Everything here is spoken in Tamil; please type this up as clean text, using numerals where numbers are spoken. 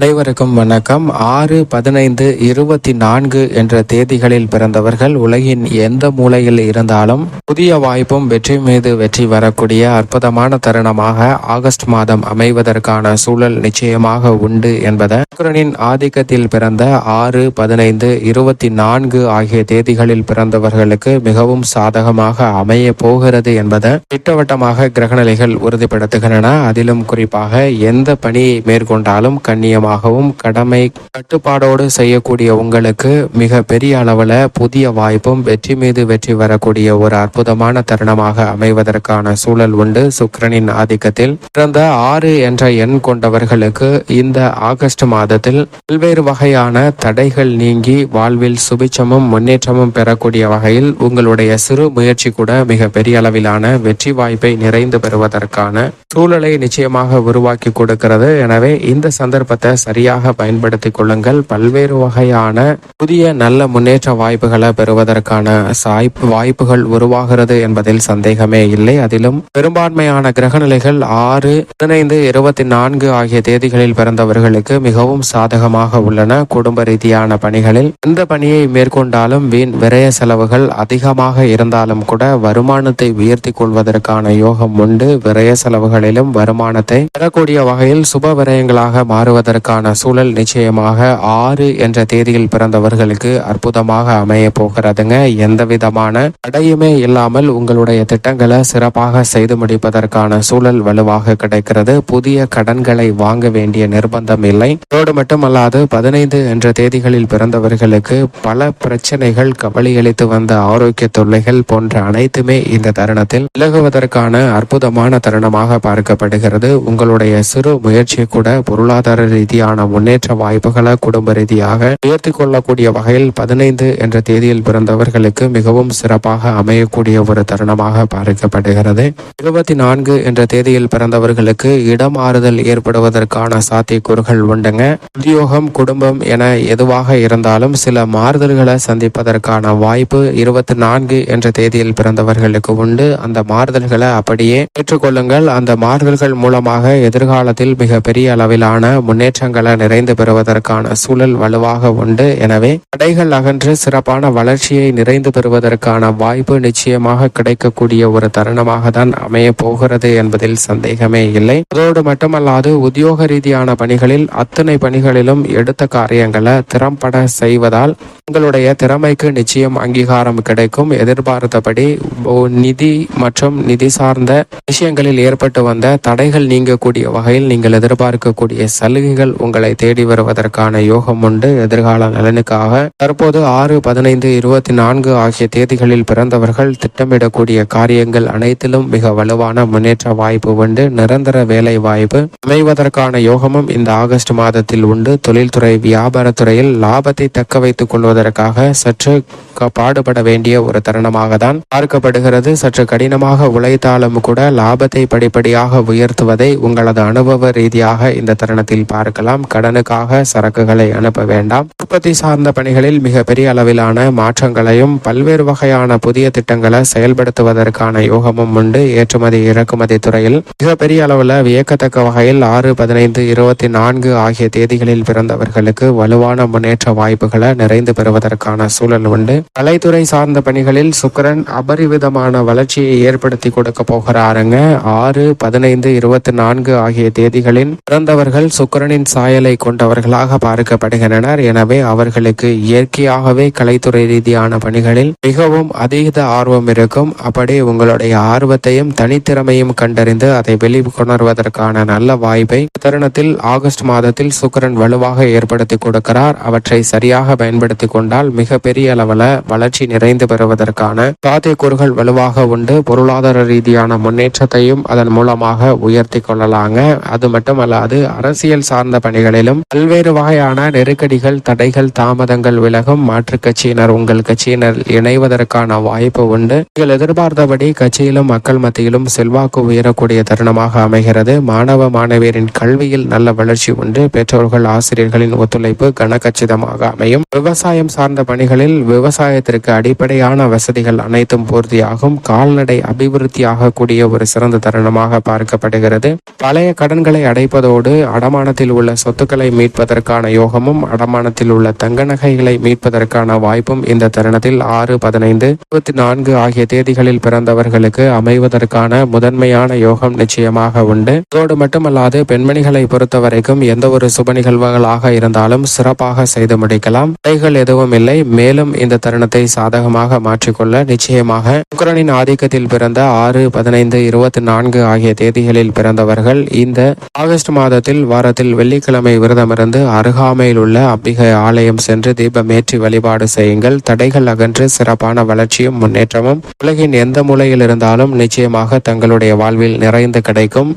அனைவருக்கும் வணக்கம். 6-15-24 என்ற தேதிகளில் பிறந்தவர்கள் உலகின் எந்த மூலையில் இருந்தாலும் புதிய வாய்ப்பும் வெற்றி மீது வெற்றி வரக்கூடிய அற்புதமான தருணமாக ஆகஸ்ட் மாதம் அமைவதற்கான சூழல் நிச்சயமாக உண்டு என்பதை சுக்கிரனின் ஆதிக்கத்தில் பிறந்த 6-15-24 ஆகிய தேதிகளில் பிறந்தவர்களுக்கு மிகவும் சாதகமாக அமைய போகிறது என்பதை திட்டவட்டமாக கிரகநிலைகள் உறுதிப்படுத்துகின்றன. அதிலும் குறிப்பாக எந்த பணியை மேற்கொண்டாலும் கண்ணியமாகவும் கடமை கட்டுப்பாடோடு செய்யக்கூடிய உங்களுக்கு மிக பெரிய அளவில் புதிய வாய்ப்பும் வெற்றி மீது வெற்றி வரக்கூடிய ஒரு அற்புதமான தருணமாக அமைவதற்கான சூழல் உண்டு. சுக்கிரனின் ஆதிக்கத்தில் பிறந்த 6 என்ற எண் கொண்டவர்களுக்கு இந்த ஆகஸ்ட் மாதத்தில் பல்வேறு வகையான தடைகள் நீங்கி வாழ்வில் சுபிச்சமும் முன்னேற்றமும் பெறக்கூடிய வகையில் உங்களுடைய சிறு முயற்சி கூட மிக பெரிய அளவிலான வெற்றி வாய்ப்பை நிறைந்து பெறுவதற்கான சூழலை நிச்சயமாக உருவாக்கி கொடுக்கிறது. எனவே இந்த சந்தர்ப்பத்தை சரியாக பயன்படுத்திக் கொள்ளுங்கள். பல்வேறு வகையான புதிய நல்ல முன்னேற்ற வாய்ப்புகளை பெறுவதற்கான வாய்ப்புகள் உருவாகிறது என்பதில் சந்தேகமே இல்லை. அதிலும் பெரும்பான்மையான கிரகநிலைகள் 6-15-24 ஆகிய தேதிகளில் பிறந்தவர்களுக்கு மிகவும் சாதகமாக உள்ளன. குடும்ப ரீதியான பணிகளில் எந்த பணியை மேற்கொண்டாலும் வீண் விரய செலவுகள் அதிகமாக இருந்தாலும் கூட வருமானத்தை உயர்த்தி கொள்வதற்கான யோகம் உண்டு. விரய செலவுகளிலும் வருமானத்தை பெறக்கூடிய வகையில் சுப விரயங்களாக மாறுவதற்கான சூழல் நிச்சயமாக 6 என்ற தேதியில் பிறந்தவர்களுக்கு அற்புதமாக அமைய போகிறதுங்க. எந்த விதமான தடையுமே இல்லாமல் உங்களுடைய திட்டங்களை சிறப்பாக செய்து முடிப்பதற்கான சூழல் வலுவாக கிடைக்கிறது. புதிய கடன்களை வாங்க வேண்டிய நிர்பந்தம் இல்லை. அதோடு மட்டுமல்லாது 15 என்ற தேதிகளில் பிறந்தவர்களுக்கு பல பிரச்சனைகள், கவலையளித்து வந்த ஆரோக்கிய தொல்லைகள் போன்ற அனைத்துமே இந்த தருணத்தில் விலகுவதற்கான அற்புதமான தருணமாக பார்க்கப்படுகிறது. உங்களுடைய சிறு முயற்சி கூட பொருளாதார ரீதியான முன்னேற்ற வாய்ப்புகளை குடும்ப ரீதியாக உயர்த்தி கொள்ளக்கூடிய வகையில் 15 என்ற தேதியில் பிறந்தவர்களுக்கு மிகவும் சிறப்பாக அமையக்கூடிய ஒரு தருணமாக பார்க்கப்படுகிறது. 24 என்ற தேதியில் பிறந்தவர்களுக்கு இடமாறுதல் ஏற்படுவதற்கான சாத்தியக்கூறுகள் உண்டுங்க. உத்தியோகம், குடும்பம் என எதுவாக இருந்தாலும் சில மாறுதல்களை சந்திப்பதற்கான வாய்ப்பு 24 என்ற தேதியில் பிறந்தவர்களுக்கு உண்டு. அந்த மாறுதல்களை அப்படியே ஏற்றுக்கொள்ளுங்கள். அந்த மாறுதல்கள் மூலமாக எதிர்காலத்தில் மிக பெரிய அளவிலான முன்னேற்றங்களை நிறைந்து பெறுவதற்கான சூழல் வலுவாக உண்டு. எனவே தடைகள் அகன்று சிறப்பான வளர்ச்சியை நிறைந்து பெறுவதற்கான வாய்ப்பு நிச்சயமாக கிடைக்கக்கூடிய ஒரு தருணமாக தான் அமைய போகிறது என்பதில் சந்தேகமே இல்லை. அதோடு மட்டுமல்லாது உத்தியோக ரீதியான பணிகளில் அத்தனை பணிகளிலும் எடுத்த காரியங்களை திறம்பட செய்வதால் உங்களுடைய திறமைக்கு நிச்சயம் அங்கீகாரம் கிடைக்கும். எதிர்பார்த்தபடி நிதி மற்றும் நிதி சார்ந்த விஷயங்களில் ஏற்பட்டு வந்த தடைகள் நீங்கக்கூடிய வகையில் நீங்கள் எதிர்பார்க்கக்கூடிய சலுகைகள் உங்களை தேடி வருவதற்கான யோகம் உண்டு. எதிர்கால நலனுக்காக தற்போது 6-15-24 ஆகிய தேதிகளில் பிறந்தவர்கள் திட்டமிடக்கூடிய காரியங்கள் அனைத்திலும் மிக வலுவான முன்னேற்ற வாய்ப்பு உண்டு. நிரந்தர வேலை வாய்ப்பு அமைவதற்கான யோகமும் இந்த ஆகஸ்ட் மாதத்தில் உண்டு. தொழில்துறை, வியாபாரத்துறையில் லாபத்தை தக்க வைத்துக் கொள்வதற்காக சற்று பாடுபட வேண்டிய ஒரு தருணமாக தான் பார்க்கப்படுகிறது. சற்று கடினமாக உழைத்தாலும் கூட லாபத்தை படிப்படியாக உயர்த்துவதை உங்களது அனுபவ ரீதியாக இந்த தருணத்தில் பார்க்கலாம். கடனுக்காக சரக்குகளை அனுப்ப வேண்டாம். உற்பத்தி சார்ந்த பணிகளில் மிக பெரிய அளவிலான மாற்றங்களையும் பல்வேறு வகையான புதிய திட்டங்களை செயல்படுத்துவதற்கான யோகமும் உண்டு. ஏற்றுமதி, இறக்குமதி துறையில் மிக பெரிய அளவில் வியக்கத்தக்க வகையில் 6-15-24 ஆகிய தேதிகளில் பிறந்தவர்களுக்கு வலுவான முன்னேற்ற வாய்ப்புகளை நிறைந்து பெறுவதற்கான சூழல் உண்டு. கலைத்துறை சார்ந்த பணிகளில் சுக்கிரன் அபரிவிதமான வளர்ச்சியை ஏற்படுத்தி கொடுக்க போகிறாருங்க. 6-15-24 ஆகிய தேதிகளில் பிறந்தவர்கள் சுக்கிரனின் சாயலை கொண்டவர்களாக பார்க்கப்படுகின்றனர். எனவே அவர்களுக்கு இயற்கையாகவே கலைத்துறை ரீதியான பணிகளில் மிகவும் அதீத ஆர்வம் இருக்கும். அப்படி உங்களுடைய ஆர்வத்தையும் தனித்திறமையும் கண்டறிந்து அதை வெளிக்கொணர்வதற்கான நல்ல வாய்ப்பை தருணத்தில் ஆகஸ்ட் மாதத்தில் சுக்கிரன் வலுவாக ஏற்படுத்தி கொடுக்கிறார். அவற்றை சரியாக பயன்படுத்தி கொண்டால் மிக பெரிய அளவில் வளர்ச்சி நிறைந்து பெறுவதற்கான சாத்தியக்கூறுகள் வலுவாக உண்டு. பொருளாதார ரீதியான முன்னேற்றத்தையும் அதன் மூலமாக உயர்த்தி கொள்ளலாங்க. அது மட்டுமல்லாது அரசியல் சார்ந்த பணிகளிலும் பல்வேறு வகையான நெருக்கடிகள், தடைகள், தாமதங்கள் விலகும். மாற்றுக் கட்சியினர் உங்கள் கட்சியினர் இணைவதற்கான வாய்ப்பு உண்டு. நீங்கள் எதிர்பார்த்தபடி கட்சியிலும் மக்கள் மத்தியிலும் செல்வாக்கு உயரக்கூடிய தருணமாக அமைகிறது. மாணவ மாணவியரின் கல்வியில் நல்ல வளர்ச்சி உண்டு. பெற்றோர்கள், ஆசிரியர்களின் ஒத்துழைப்பு கனகச்சிதமாக அமையும். விவசாயம் சார்ந்த பணிகளில் விவசாயத்திற்கு அடிப்படையான வசதிகள் அனைத்தும் பூர்த்தியாகும். கால்நடை அபிவிருத்தியாக கூடிய ஒரு சிறந்த தருணமாக பார்க்கப்படுகிறது. பழைய கடன்களை அடைப்பதோடு அடமானத்தில் உள்ள உள்ள சொத்துக்களை மீட்பதற்கான யோகமும் அடமானத்தில் உள்ள தங்க நகைகளை மீட்பதற்கான வாய்ப்பும் இந்த தருணத்தில் 6, 15, 24 ஆகிய தேதிகளில் பிறந்தவர்களுக்கு அமைவதற்கான முதன்மையான யோகம் நிச்சயமாக உண்டு. அதோடு மட்டுமல்லாது பெண்மணிகளை பொறுத்தவரைக்கும் எந்த ஒரு சுப நிகழ்வுகளாக இருந்தாலும் சிறப்பாக செய்து முடிக்கலாம். தடைகள் எதுவும் இல்லை. மேலும் இந்த தருணத்தை சாதகமாக மாற்றிக்கொள்ள நிச்சயமாக சுக்கிரனின் ஆதிக்கத்தில் பிறந்த 6, 15, 24 ஆகிய தேதிகளில் பிறந்தவர்கள் இந்த ஆகஸ்ட் மாதத்தில் வாரத்தில் வெள்ளிக்கிழமை விரதமிருந்து அருகாமையில் உள்ள அம்பிகை ஆலயம் சென்று தீபமேற்றி வழிபாடு செய்யுங்கள். தடைகள் அகன்று சிறப்பான வளர்ச்சியும் முன்னேற்றமும் உலகின் எந்த மூலையில் இருந்தாலும் நிச்சயமாக தங்களுடைய வாழ்வில் நிறைந்து கிடைக்கும்.